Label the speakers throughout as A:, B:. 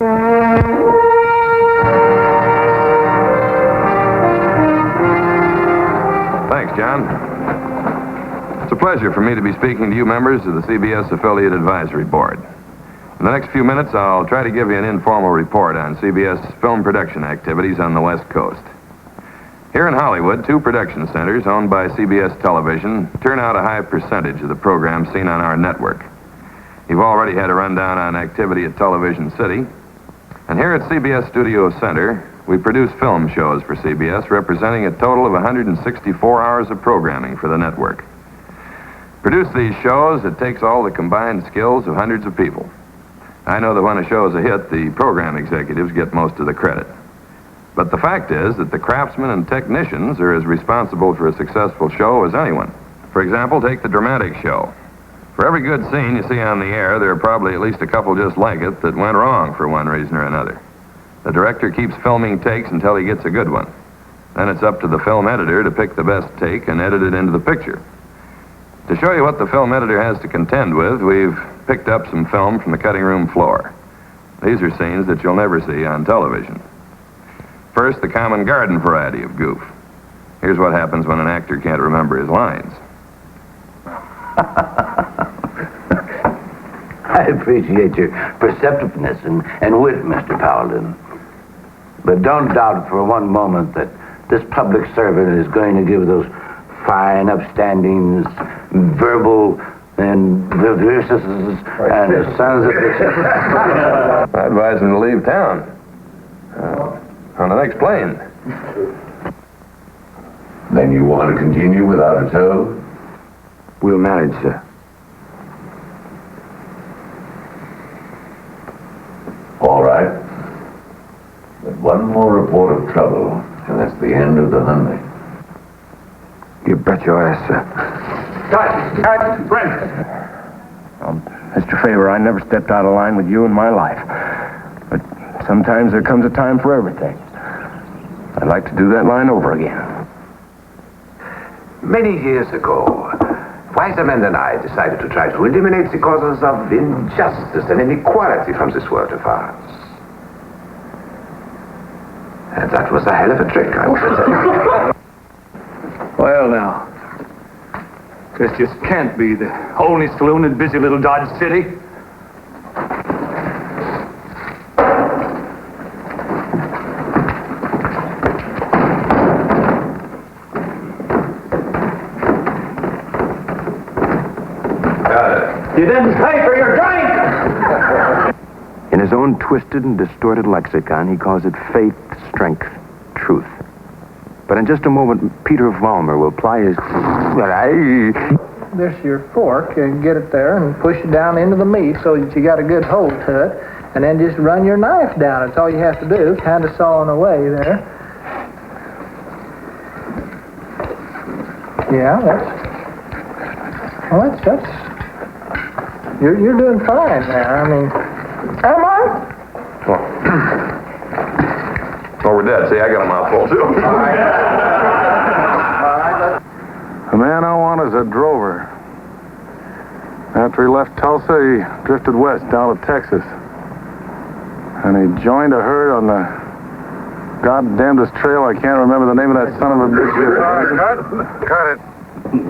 A: Thanks, John. It's a pleasure for me to be speaking to you members of the CBS Affiliate Advisory Board. In the next few minutes, I'll try to give you an informal report on CBS film production activities on the West Coast. Here in Hollywood, 2 production centers owned by CBS Television turn out a high percentage of the programs seen on our network. You've already had a rundown on activity at Television City. And here at CBS Studio Center, we produce film shows for CBS representing a total of 164 hours of programming for the network. To produce these shows, it takes all the combined skills of hundreds of people. I know that when a show is a hit, the program executives get most of the credit. But the fact is that the craftsmen and technicians are as responsible for a successful show as anyone. For example, take the dramatic show. For every good scene you see on the air, there are probably at least a couple just like it that went wrong for one reason or another. The director keeps filming takes until he gets a good one. Then it's up to the film editor to pick the best take and edit it into the picture. To show you what the film editor has to contend with, we've picked up some film from the cutting room floor. These are scenes that you'll never see on television. First, the common garden variety of goof. Here's what happens when an actor can't remember his lines.
B: I appreciate your perceptiveness and wit, Mr. Paladin. But don't doubt for one moment that this public servant is going to give those fine upstandings, verbal and vivacious and sons of bitches.
A: I advise him to leave town. On the next plane.
C: Then you want to continue without a tow?
B: We'll manage, sir.
C: All right. But one more report of trouble, and that's the end of the hunting.
B: You bet your ass, sir.
D: Cut! Brent!
B: Mr. Faber, I never stepped out of line with you in my life. But sometimes there comes a time for everything. I'd like to do that line over again.
D: Many years ago, wiser men than I decided to try to eliminate the causes of injustice and inequality from this world of ours. And that was a hell of a trick, I would say.
E: Well, now, this just can't be the only saloon in busy little Dodge City. You didn't pay for your drink!
B: In his own twisted and distorted lexicon, he calls it faith, strength, truth. But in just a moment, Peter Vollmer will apply his...
F: This is your fork. You get it there and push it down into the meat so that you got a good hold to it. And then just run your knife down. That's all you have to do. Kind of sawing away there. Yeah, that's... You're doing fine there. I mean, am I?
A: Over dead. See, I got a mouthful, too.
G: The man I want is a drover. After he left Tulsa, he drifted west down to Texas. And he joined a herd on the goddamnedest trail. I can't remember the name of that son of a bitch. Cut it.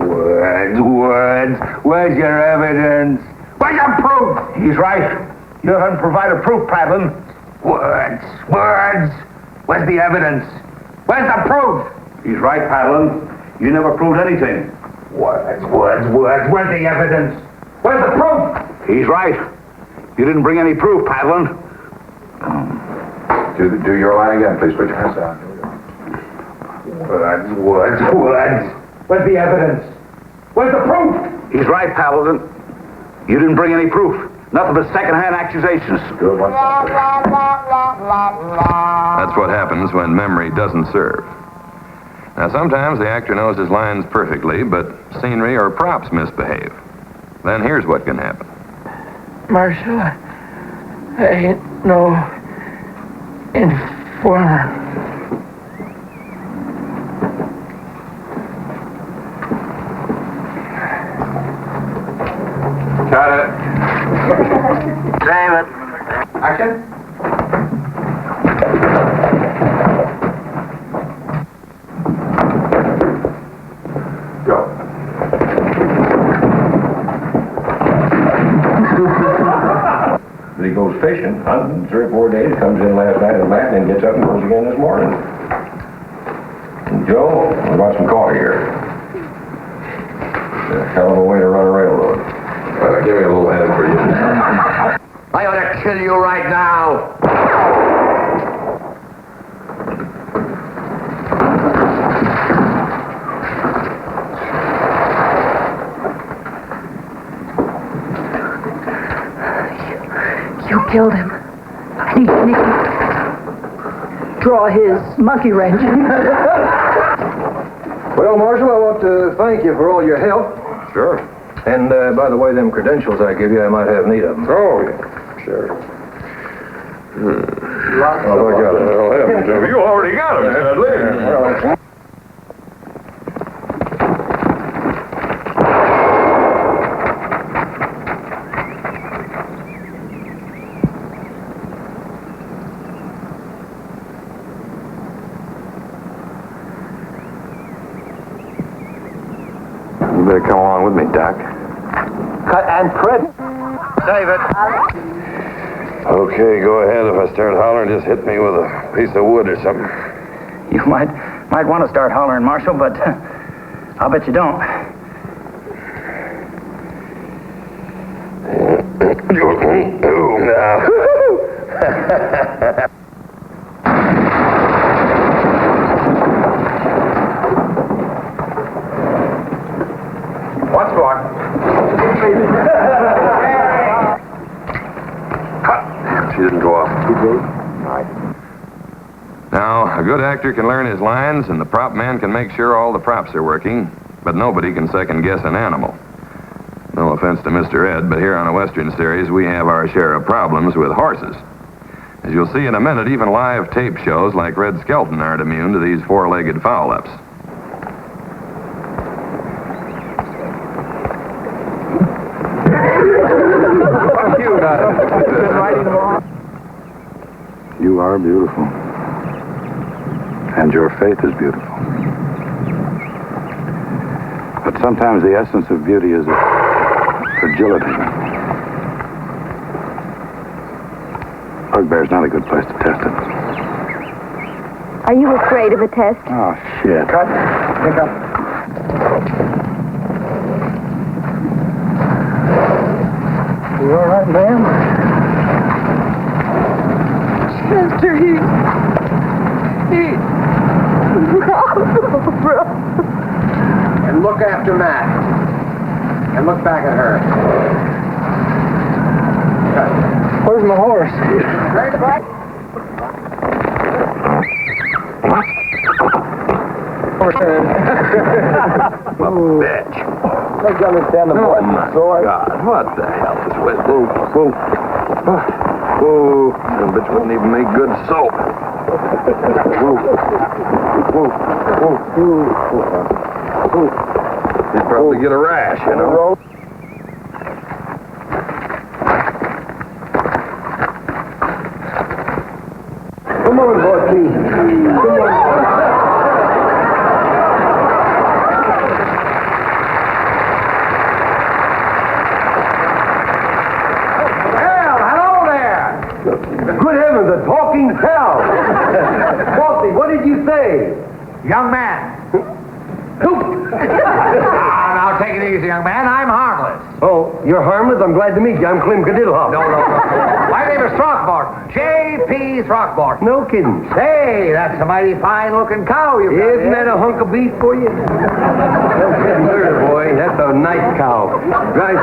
B: Words. Where's your evidence?
D: Where's your proof? He's right. You haven't provided proof, Patlin. Words. Where's the evidence? Where's the proof?
E: He's right, Patlin. You never proved anything.
D: Words. Where's the evidence? Where's the proof?
E: He's right. You didn't bring any proof, Patlin.
A: Do your line again, please. Put your hands down.
D: Words. Where's the evidence? Where's the proof?
E: He's right, Paladin. You didn't bring any proof. Nothing but second-hand accusations.
A: That's what happens when memory doesn't serve. Now, sometimes the actor knows his lines perfectly, but scenery or props misbehave. Then here's what can happen.
F: Marshal, I ain't no informer.
D: Got it.
F: Damn it.
D: Action.
C: goes fishing, hunting, 3 or 4 days, comes in last night and back, and then gets up and goes again this morning. And Joe, I got some coffee here. A hell of a way to run a railroad. Well, give me a little hand for you.
D: I ought to kill you right now.
H: You killed him. I need to draw his monkey wrench.
I: Well, Marshal, I want to thank you for all your help.
C: Sure.
I: And by the way, them credentials I give you, I might have need of them.
C: Oh, yeah, sure.
I: Oh, I got it.
C: Well, heavens, you already got him, Dudley.
A: You better come along with me, Doc.
I: Cut and print. David.
A: Okay, go ahead. If I start hollering, just hit me with a piece of wood or something.
J: You might want to start hollering, Marshal, but I'll bet you don't.
D: What's more?
A: She didn't go off. Now, a good actor can learn his lines, and the prop man can make sure all the props are working, but nobody can second-guess an animal. No offense to Mr. Ed, but here on a Western series, we have our share of problems with horses. As you'll see in a minute, even live tape shows like Red Skelton aren't immune to these four-legged foul-ups.
G: You are beautiful. And your faith is beautiful. But sometimes the essence of beauty is fragility. Bugbear's not a good place to test it.
H: Are you afraid of a test?
G: Oh, shit.
I: Cut. Pick up.
F: You all right, ma'am?
H: Chester, he...
I: And look after Matt. And look back at her.
F: Where's my horse?
I: Right back.
C: Bitch.
I: I don't understand the
C: Oh, my God. What the hell is with this?
G: Whoa. That bitch wouldn't even make good soap.
C: You'd probably get a rash, you know?
I: Come on, Gorky. Come on. Good heavens, a talking cow! Walty, what did you say?
D: Young man. Now take it easy, young man. I'm harmless.
I: Oh, you're harmless? I'm glad to meet you. I'm Clem Cadiddlehoff.
D: No. My name is Throckmorton. J.P. Throckmorton.
I: No kidding.
D: Say, that's a mighty fine-looking cow you've got.
I: Isn't that a hunk of beef for you? No kidding, there, boy. That's a nice cow. Right.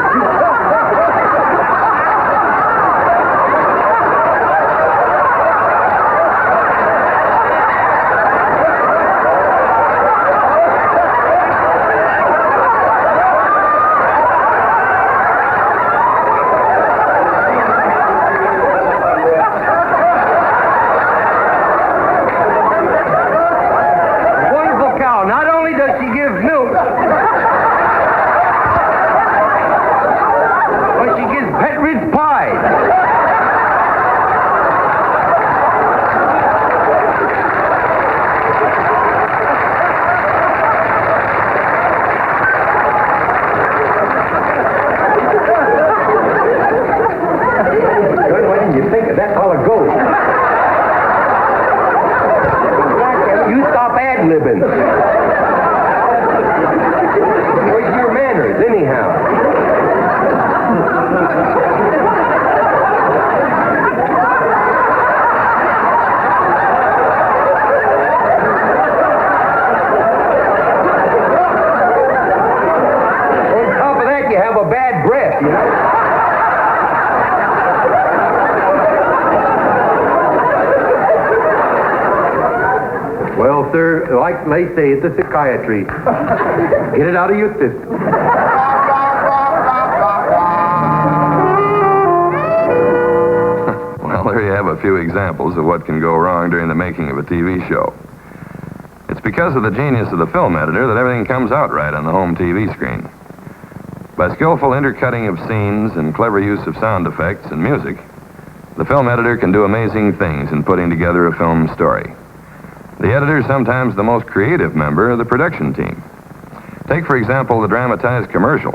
I: That's all it goes. You stop ad-libbing. Where's your manners, anyhow? On top of that, you have a bad breath, you know? Well, sir, like they say, it's a psychiatry. Get it out of your system.
A: Well, there you have a few examples of what can go wrong during the making of a TV show. It's because of the genius of the film editor that everything comes out right on the home TV screen. By skillful intercutting of scenes and clever use of sound effects and music, the film editor can do amazing things in putting together a film story. The editor is sometimes the most creative member of the production team. Take, for example, the dramatized commercial.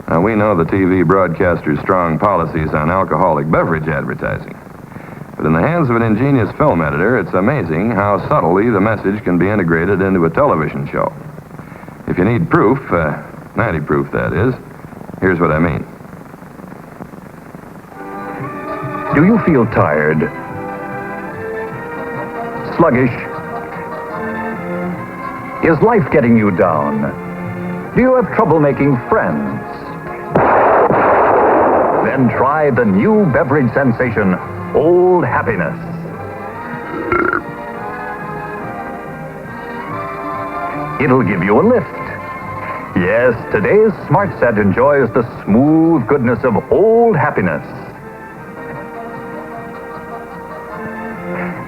A: Now, we know the TV broadcaster's strong policies on alcoholic beverage advertising. But in the hands of an ingenious film editor, it's amazing how subtly the message can be integrated into a television show. If you need proof, 90 proof that is, here's what I mean.
K: Do you feel tired? Sluggish? Is life getting you down? Do you have trouble making friends? Then try the new beverage sensation, Old Happiness. It'll give you a lift. Yes, today's smart set enjoys the smooth goodness of Old Happiness.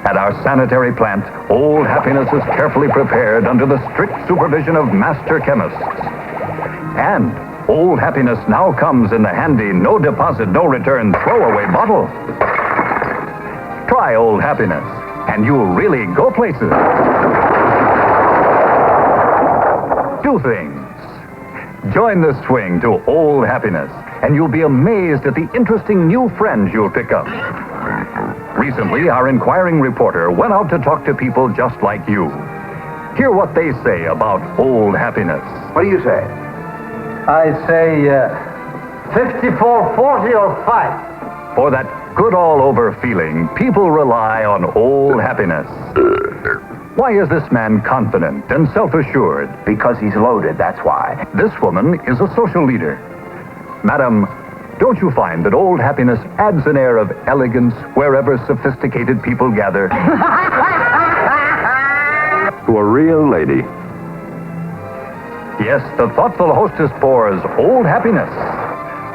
K: At our sanitary plant, Old Happiness is carefully prepared under the strict supervision of master chemists. And Old Happiness now comes in the handy no deposit, no return throwaway bottle. Try Old Happiness, and you'll really go places. Do things. Join the swing to Old Happiness, and you'll be amazed at the interesting new friends you'll pick up. Recently, our inquiring reporter went out to talk to people just like you. Hear what they say about Old Happiness.
D: What do you say?
F: I say 54-40 or 5.
K: For that good all-over feeling, people rely on Old Happiness. Why is this man confident and self-assured?
D: Because he's loaded, that's why.
K: This woman is a social leader. Madam, don't you find that Old Happiness adds an air of elegance wherever sophisticated people gather?
A: To a real lady.
K: Yes, the thoughtful hostess pours Old Happiness,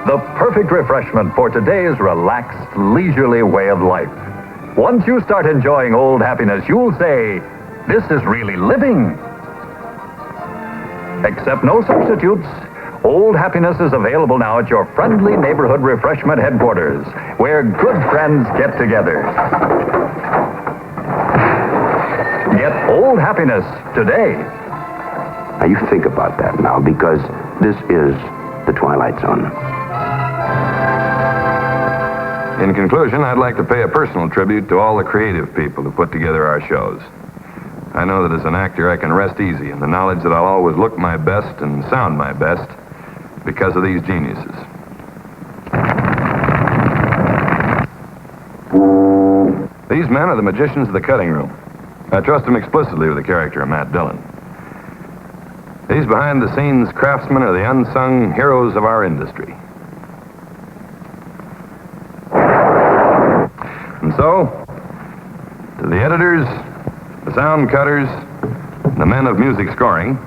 K: the perfect refreshment for today's relaxed, leisurely way of life. Once you start enjoying Old Happiness, you'll say, this is really living. Except no substitutes. Old Happiness is available now at your friendly neighborhood refreshment headquarters, where good friends get together. Get Old Happiness today.
B: Now, you think about that now, because this is the Twilight Zone.
A: In conclusion, I'd like to pay a personal tribute to all the creative people who put together our shows. I know that as an actor, I can rest easy in the knowledge that I'll always look my best and sound my best because of these geniuses. These men are the magicians of the cutting room. I trust them explicitly with the character of Matt Dillon. These behind-the-scenes craftsmen are the unsung heroes of our industry. And so, to the editors, the sound cutters, the men of music scoring,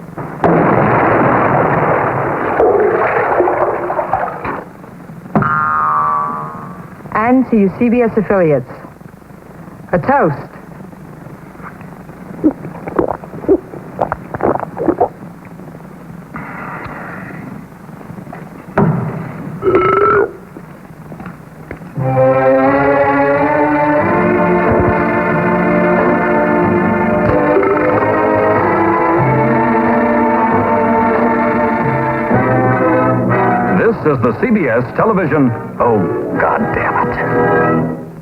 H: And to you CBS affiliates, a toast.
K: This is the CBS television. Oh, God damn it.